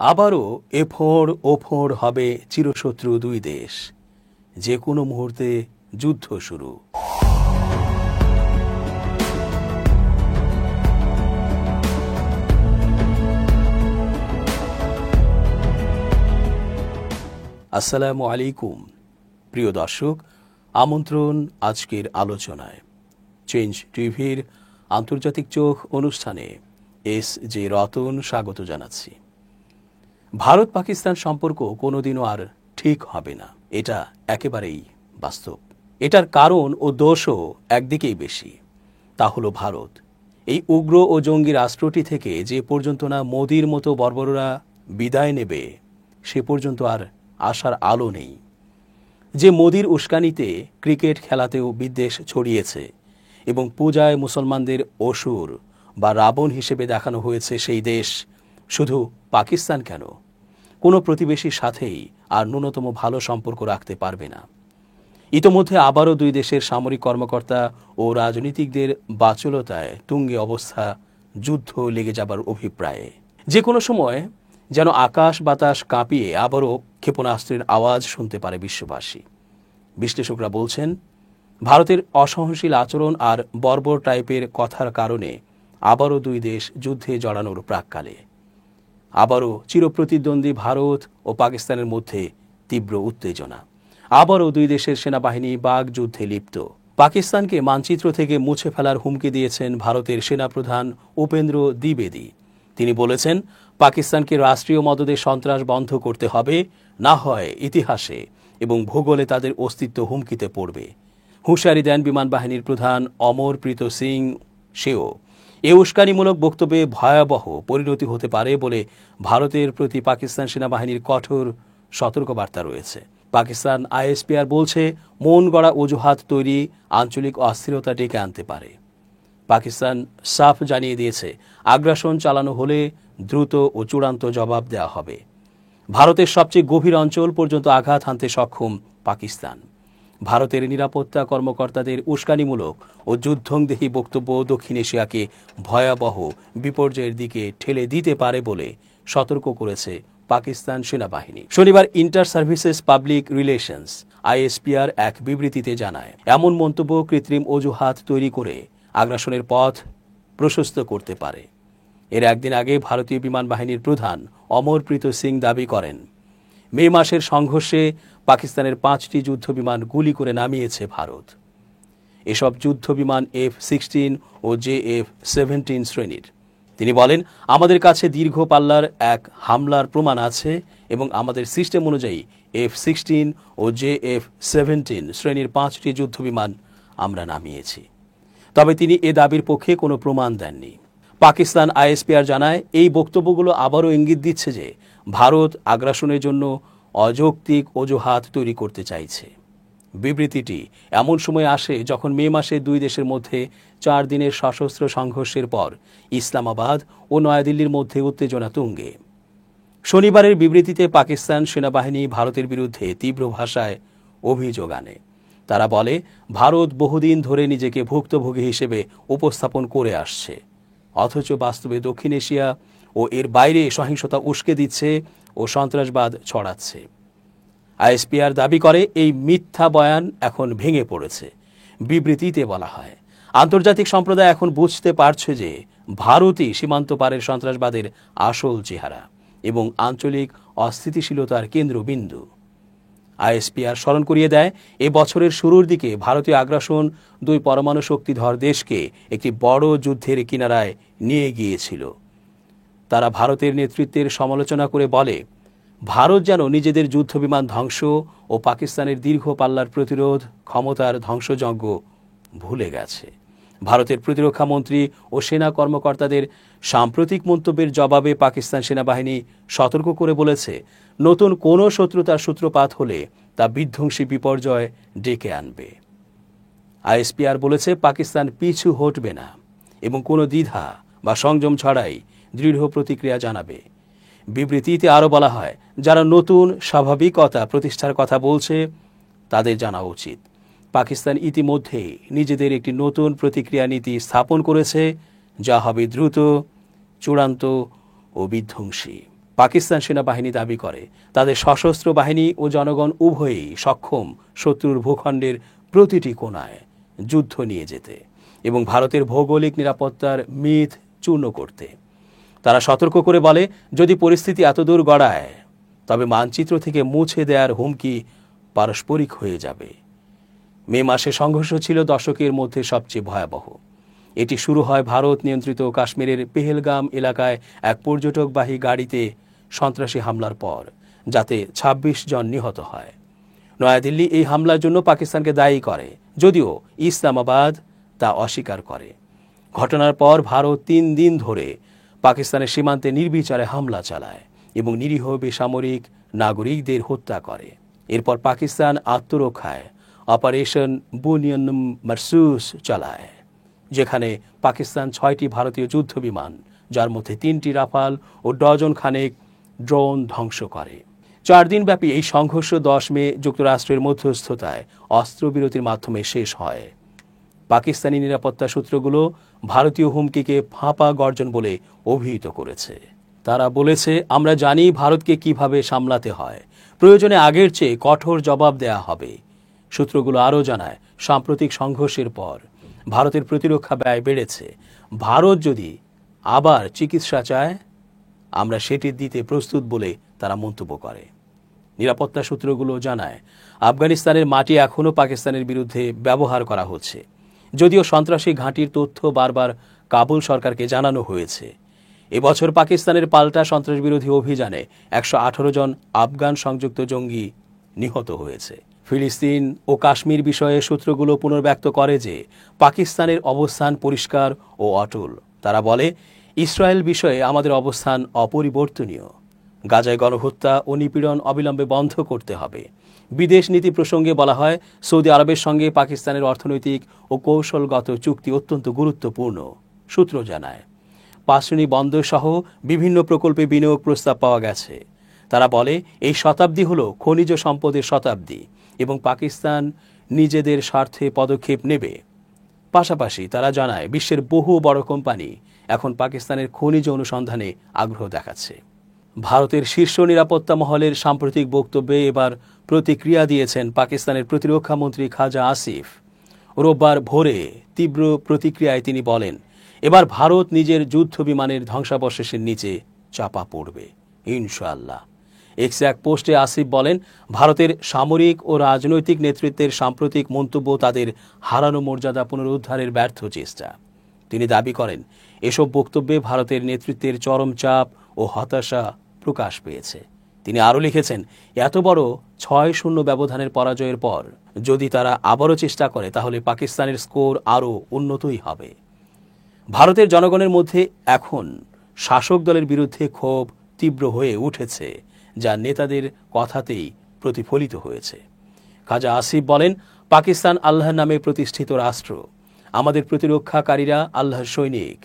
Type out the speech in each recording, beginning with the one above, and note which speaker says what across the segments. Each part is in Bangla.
Speaker 1: আবারও এফোঁড় ওফোঁড় হবে চিরশত্রু দুই দেশ, যে কোনো মুহূর্তে যুদ্ধ শুরু। আসসালামু আলাইকুম প্রিয় দর্শক, আমন্ত্রণ আজকের আলোচনায়। চেঞ্জ টিভির আন্তর্জাতিক চোখ অনুষ্ঠানে এস জে রতন স্বাগত জানাচ্ছি। ভারত পাকিস্তান সম্পর্ক কোনোদিনও আর ঠিক হবে না, এটা একেবারেই বাস্তব। এটার কারণ ও দোষও একদিকেই বেশি, তা হলো ভারত। এই উগ্র ও জঙ্গি রাষ্ট্রটি থেকে যে পর্যন্ত না মোদির মতো বর্বররা বিদায় নেবে, সে পর্যন্ত আর আশার আলো নেই। যে মোদির উস্কানিতে ক্রিকেট খেলাতেও বিদ্বেষ ছড়িয়েছে এবং পূজায় মুসলমানদের অসুর বা রাবণ হিসেবে দেখানো হয়েছে, সেই দেশ শুধু পাকিস্তান কেন, কোনো প্রতিবেশীর সাথেই আর ন্যূনতম ভালো সম্পর্ক রাখতে পারবে না। ইতোমধ্যে আবারও দুই দেশের সামরিক কর্মকর্তা ও রাজনীতিকদের বাচলতায় তুঙ্গে অবস্থা, যুদ্ধ লেগে যাবার অভিপ্রায়ে। যে কোনো সময় যেন আকাশ বাতাস কাঁপিয়ে আবারও ক্ষেপণাস্ত্রের আওয়াজ শুনতে পারে বিশ্ববাসী। বিশ্লেষকরা বলছেন, ভারতের অসহনশীল আচরণ আর বর্বর টাইপের কথার কারণে আবারও দুই দেশ যুদ্ধে জড়ানোর প্রাক্কালে। আবারও চিরপ্রতিদ্বন্দ্বী ভারত ও পাকিস্তানের মধ্যে তীব্র উত্তেজনা। আবারও দুই দেশের সেনাবাহিনী বাক যুদ্ধে লিপ্ত। পাকিস্তানকে মানচিত্র থেকে মুছে ফেলার হুমকি দিয়েছেন ভারতের সেনাপ্রধান উপেন্দ্র দ্বিবেদী। তিনি বলেছেন, পাকিস্তানকে রাষ্ট্রীয় মদদে সন্ত্রাস বন্ধ করতে হবে, না হয় ইতিহাসে এবং ভূগোলে তাদের অস্তিত্ব হুমকিতে পড়বে। হুঁশিয়ারি দেন বিমান বাহিনীর প্রধান অমরপ্রীত সিং। সেও এ উস্কানিমূলক বক্তব্যে ভয়াবহ পরিণতি হতে পারে বলে ভারতের প্রতি পাকিস্তান সেনাবাহিনীর কঠোর সতর্কবার্তা রয়েছে। পাকিস্তান আইএসপিআর বলছে, মন গড়া অজুহাত তৈরি আঞ্চলিক অস্থিরতা ডেকে আনতে পারে। পাকিস্তান সাফ জানিয়ে দিয়েছে, আগ্রাসন চালানো হলে দ্রুত ও চূড়ান্ত জবাব দেওয়া হবে। ভারতের সবচেয়ে গভীর অঞ্চল পর্যন্ত আঘাত হানতে সক্ষম পাকিস্তান। ভারতের নিরাপত্তা কর্মকর্তাদের উস্কানিমূলক ও যুদ্ধংদেহী বক্তব্য দক্ষিণ এশিয়াকে ভয়াবহ বিপর্যয়ের দিকে ঠেলে দিতে পারে বলে সতর্ক করেছে পাকিস্তান সেনাবাহিনী। শনিবার inter services public relations ISPR এক বিবৃতিতে জানায়, এমন মন্তব্য কৃত্রিম অজুহাত তৈরি করে আগ্রাসনের পথ প্রশস্ত করতে পারে। এর একদিন আগে ভারতীয় বিমান বাহিনীর প্রধান অমরপ্রীত সিং দাবি করেন, মে মাসের সংঘর্ষে পাকিস্তানের 5টি যুদ্ধবিমান গুলি করে নামিয়েছে ভারত। এসব যুদ্ধবিমান F-16 ও JF-17 শ্রেণীর। তিনি বলেন, আমাদের কাছে দীর্ঘ পাল্লার এক হামলার প্রমাণ আছে এবং আমাদের সিস্টেম অনুযায়ী F-16 ও JF-17 শ্রেণীর 5টি যুদ্ধবিমান আমরা নামিয়েছি। তবে তিনি এ দাবির পক্ষে কোনো প্রমাণ দেননি। পাকিস্তান আইএসপিআর জানায়, এই বক্তব্যগুলো আবারও ইঙ্গিত দিচ্ছে যে ভারত আগ্রাসনের জন্য অযৌক্তিক অজুহাত তৈরি করতে চাইছে। বিবৃতিটি এমন সময় আসে যখন মে মাসে দুই দেশের মধ্যে 4 দিনের সশস্ত্র সংঘর্ষের পর ইসলামাবাদ ও নয়াদিল্লির মধ্যে উত্তেজনা তুঙ্গে। শনিবারের বিবৃতিতে পাকিস্তান সেনাবাহিনী ভারতের বিরুদ্ধে তীব্র ভাষায় অভিযোগ আনে। তারা বলে, ভারত বহুদিন ধরে নিজেকে ভুক্তভোগী হিসেবে উপস্থাপন করে আসছে, অথচ বাস্তবে দক্ষিণ এশিয়া ও এর বাইরে সহিংসতা উস্কে দিচ্ছে ও সন্ত্রাসবাদ ছড়াচ্ছে। আইএসপিআর দাবি করে, এই মিথ্যা বয়ান এখন ভেঙে পড়েছে। বিবৃতিতে বলা হয়, আন্তর্জাতিক সম্প্রদায় এখন বুঝতে পারছে যে ভারতই সীমান্ত পারের সন্ত্রাসবাদের আসল চেহারা এবং আঞ্চলিক অস্থিতিশীলতার কেন্দ্রবিন্দু। আইএসপিআর স্মরণ করিয়ে দেয়, এ বছরের শুরুর দিকে ভারতীয় আগ্রাসন 2 পরমাণু শক্তিধর দেশকে একটি বড় যুদ্ধের কিনারায় নিয়ে গিয়েছিল। তারা ভারতের নেতৃত্বের সমালোচনা করে বলে, ভারত যেন নিজেদের যুদ্ধবিমান ধ্বংস ও পাকিস্তানের দীর্ঘ পাল্লার প্রতিরোধ ক্ষমতার ধ্বংসযজ্ঞ ভুলে গেছে। ভারতের প্রতিরক্ষা মন্ত্রী ও সেনা কর্মকর্তাদের সাম্প্রতিক মন্তব্যের জবাবে পাকিস্তান সেনাবাহিনী সতর্ক করে বলেছে, নতুন কোনো শত্রুতার সূত্রপাত হলে তা বিধ্বংসী বিপর্যয় ডেকে আনবে। আইএসপিআর বলেছে, পাকিস্তান পিছু হটবে না এবং কোনো দ্বিধা বা সংযম ছাড়াই দৃঢ় প্রতিক্রিয়া জানাবে। বিবৃতিতে আরও বলা হয়, যারা নতুন স্বাভাবিকতা প্রতিষ্ঠার কথা বলছে তাদের জানা উচিত, পাকিস্তান ইতিমধ্যেই নিজেদের একটি নতুন প্রতিক্রিয়া নীতি স্থাপন করেছে, যা হবে দ্রুত, চূড়ান্ত ও বিধ্বংসী। পাকিস্তান সেনাবাহিনী দাবি করে তাদের সশস্ত্র বাহিনী ও জনগণ উভয়ই সক্ষম শত্রুর ভূখণ্ডের প্রতিটি কোণায় যুদ্ধ নিয়ে যেতে এবং ভারতের ভৌগোলিক নিরাপত্তার মিথ চূর্ণ করতে। তারা সতর্ক করে বলে, যদি পরিস্থিতি এতদূর গড়ায় তবে মানচিত্র থেকে মুছে দেওয়ার হুমকি পারস্পরিক হয়ে যাবে। মে মাসে সংঘর্ষ ছিল দশকের মধ্যে সবচেয়ে ভয়াবহ। এটি শুরু হয় ভারত নিয়ন্ত্রিত কাশ্মীরের পেহেলগাম এলাকায় এক পর্যটকবাহী গাড়িতে সন্ত্রাসী হামলার পর, যাতে ২৬ জন নিহত হয়। নয়াদিল্লি এই হামলার জন্য পাকিস্তানকে দায়ী করে, যদিও ইসলামাবাদ তা অস্বীকার করে। ঘটনার পর ভারত ৩ দিন ধরে পাকিস্তানের সীমান্তে নির্বিচারে হামলা চালায় এবং নিরীহ বেসামরিক নাগরিকদের হত্যা করে। এরপর পাকিস্তান আত্মরক্ষায় অপারেশন বুনিয়ানুম মারসুস চালায়, যেখানে পাকিস্তান ৬টি ভারতীয় যুদ্ধবিমান, যার মধ্যে ৩টি রাফাল ও ডজন খানেক ড্রোন ধ্বংস করে। ৪ দিনব্যাপী এই সংঘর্ষ ১০ মে যুক্তরাষ্ট্রের মধ্যস্থতায় অস্ত্রবিরতির মাধ্যমে শেষ হয়। পাকিস্তানি নিরাপত্তা সূত্রগুলো ভারতীয় হুমকিকে ফাঁপা গর্জন বলে অভিহিত করেছে। তারা বলেছে, আমরা জানি ভারতকে কিভাবে সামলাতে হয়, প্রয়োজনে আগের চেয়ে কঠোর জবাব দেয়া হবে। সূত্রগুলো আরও জানায়, সাম্প্রতিক সংঘর্ষের পর ভারতের প্রতিরক্ষা ব্যয় বেড়েছে। ভারত যদি আবার চিকিৎসা চায়, আমরা সেটি দিতে প্রস্তুত বলে তারা মন্তব্য করে। নিরাপত্তা সূত্রগুলো জানায়, আফগানিস্তানের মাটি এখনও পাকিস্তানের বিরুদ্ধে ব্যবহার করা হচ্ছে, যদিও সন্ত্রাসী ঘাঁটির তথ্য বারবার কাবুল সরকারকে জানানো হয়েছে। এবছর পাকিস্তানের পাল্টা সন্ত্রাসবিরোধী অভিযানে ১১৮ জন আফগান সংযুক্ত জঙ্গি নিহত হয়েছে। ফিলিস্তিন ও কাশ্মীর বিষয়ে সূত্রগুলো পুনর্ব্যক্ত করে যে পাকিস্তানের অবস্থান পরিষ্কার ও অটল। তারা বলে, ইসরায়েল বিষয়ে আমাদের অবস্থান অপরিবর্তনীয়। গাজায় গণহত্যা ও নিপীড়ন অবিলম্বে বন্ধ করতে হবে। বিদেশ নীতি প্রসঙ্গে বলা হয়, সৌদি আরবের সঙ্গে পাকিস্তানের অর্থনৈতিক ও কৌশলগত চুক্তি অত্যন্ত গুরুত্বপূর্ণ। সূত্র জানায়, পাঁচশ্রেণী বন্দর সহ বিভিন্ন প্রকল্পে বিনিয়োগ প্রস্তাব পাওয়া গেছে। তারা বলে, এই শতাব্দী হল খনিজ সম্পদের শতাব্দী এবং পাকিস্তান নিজেদের স্বার্থে পদক্ষেপ নেবে। পাশাপাশি তারা জানায়, বিশ্বের বহু বড় কোম্পানি এখন পাকিস্তানের খনিজ অনুসন্ধানে আগ্রহ দেখাচ্ছে। ভারতের শীর্ষ নিরাপত্তা মহলের সাম্প্রতিক বক্তব্যে এবার প্রতিক্রিয়া দিয়েছেন পাকিস্তানের প্রতিরক্ষা মন্ত্রী খাজা আসিফ। রোববার ভোরে তীব্র প্রতিক্রিয়ায় তিনি বলেন, এবার ভারত নিজের যুদ্ধ বিমানের ধ্বংসাবশেষের নিচে চাপা পড়বে ইনশাআল্লাহ। এক্সে এক পোস্টে আসিফ বলেন, ভারতের সামরিক ও রাজনৈতিক নেতৃত্বের সাম্প্রতিক মন্তব্য তাদের হারানো মর্যাদা পুনরুদ্ধারের ব্যর্থ চেষ্টা। তিনি দাবি করেন, এসব বক্তব্যে ভারতের নেতৃত্বের চরম চাপ ও হতাশা প্রকাশ পেয়েছে। তিনি আরও লিখেছেন, এত বড় ৬-০ ব্যবধানের পরাজয়ের পর যদি তারা আবারও চেষ্টা করে, তাহলে পাকিস্তানের স্কোর আরও উন্নতই হবে। ভারতের জনগণের মধ্যে এখন শাসক দলের বিরুদ্ধে ক্ষোভ তীব্র হয়ে উঠেছে, যা নেতাদের কথাতেই প্রতিফলিত হয়েছে। খাজা আসিফ বলেন, পাকিস্তান আল্লাহর নামে প্রতিষ্ঠিত রাষ্ট্র, আমাদের প্রতিরক্ষাকারীরা আল্লাহর সৈনিক।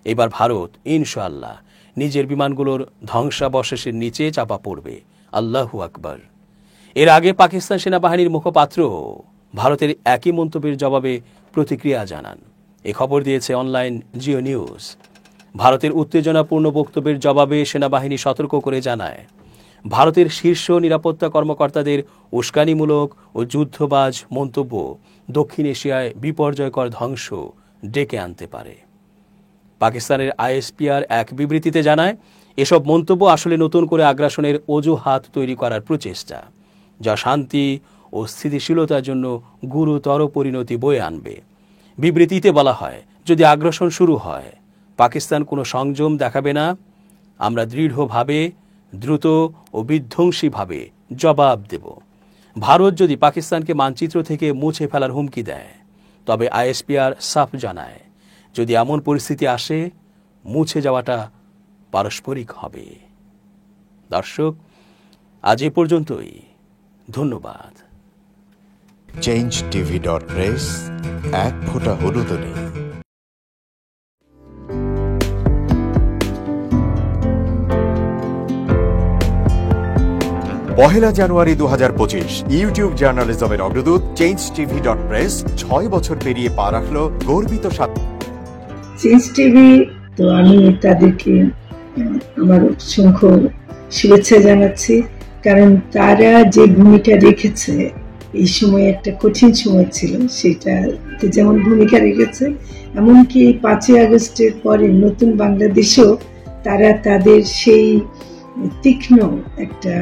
Speaker 1: এবার ভারত ইনশাআল্লাহ নিজের বিমানগুলোর ধ্বংসাবশেষের নিচে চাপা পড়বে। আল্লাহু আকবার। এর আগে পাকিস্তান সেনাবাহিনীর মুখপাত্র ভারতের একই মন্তব্যের জবাবে প্রতিক্রিয়া জানান। এ খবর দিয়েছে অনলাইন জিও নিউজ। ভারতের উত্তেজনাপূর্ণ বক্তব্যের জবাবে সেনাবাহিনী সতর্ক করে জানায়, ভারতের শীর্ষ নিরাপত্তা কর্মকর্তাদের উস্কানিমূলক ও যুদ্ধবাজ মন্তব্য দক্ষিণ এশিয়ায় বিপর্যয়কর ধ্বংস ডেকে আনতে পারে। পাকিস্তানের আইএসপিআর এক বিবৃতিতে জানায়, এসব মন্তব্য আসলে নতুন করে আগ্রাসনের অজুহাত তৈরি করার প্রচেষ্টা, যা শান্তি ও স্থিতিশীলতার জন্য গুরুতর পরিণতি বয়ে আনবে। বিবৃতিতে বলা হয়, যদি আগ্রাসন শুরু হয়, পাকিস্তান কোনো সংযম দেখাবে না। আমরা দৃঢ়ভাবে, দ্রুত ও বিধ্বংসীভাবে জবাব দেব। ভারত যদি পাকিস্তানকে মানচিত্র থেকে মুছে ফেলার হুমকি দেয়, তবে আইএসপিআর সাফ জানায়, যদি এমন পরিস্থিতি আসে, মুছে যাওয়াটা পারস্পরিক হবে। দর্শক, আজ এ পর্যন্তই। ধন্যবাদ।
Speaker 2: changetv.press এক ফোঁটা হলুদ নেই। পহেলা জানুয়ারি ২০২৫ ইউটিউব জার্নালিজমের অগ্রদূত changetv.press ৬ বছর পেরিয়ে পা রাখল গর্বিত
Speaker 3: চেঞ্জ টিভি। তো আমি এটা দেখি আমার অসংখ্য শুভেচ্ছা জানাচ্ছি, কারণ তারা যে ভূমিকা রেখেছে এই সময়, একটা কঠিন সময় ছিল, সেটাতে যেমন ভূমিকা রেখেছে, এমনকি 5ই আগস্টের পরে নতুন বাংলাদেশেও তারা তাদের সেই তীক্ষ্ণ একটা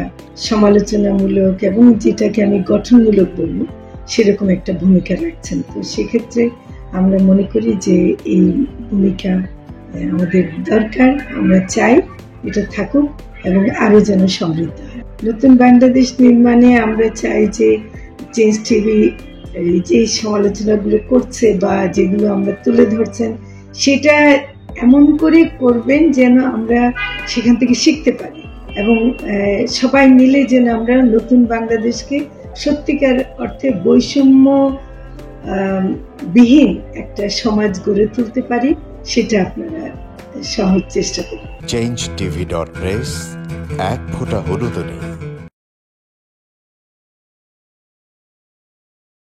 Speaker 3: সমালোচনামূলক এবং যেটাকে আমি গঠনমূলক বলবো সেরকম একটা ভূমিকা রাখছেন। তো সেক্ষেত্রে আমরা মনে করি যে এই ভূমিকা আমাদের দরকার, আমরা চাই এটা থাকুক এবং আরো যেন সমৃদ্ধ হয়। নতুন বাংলাদেশ নির্মাণে আমরা চাই যে চেঞ্জ টিভি যে সমালোচনাগুলো করছে বা যেগুলো আমরা তুলে ধরছেন, সেটা এমন করে করবেন যেন আমরা সেখান থেকে শিখতে পারি এবং সবাই মিলে যেন আমরা নতুন বাংলাদেশকে সত্যিকার অর্থে বৈষম্য বিহীন একটা সমাজ গড়ে তুলতে পারি, সেটা আপনারা সহজ চেষ্টা করুন।
Speaker 2: changetv.press, এক ফোঁটা হলুদ নেই।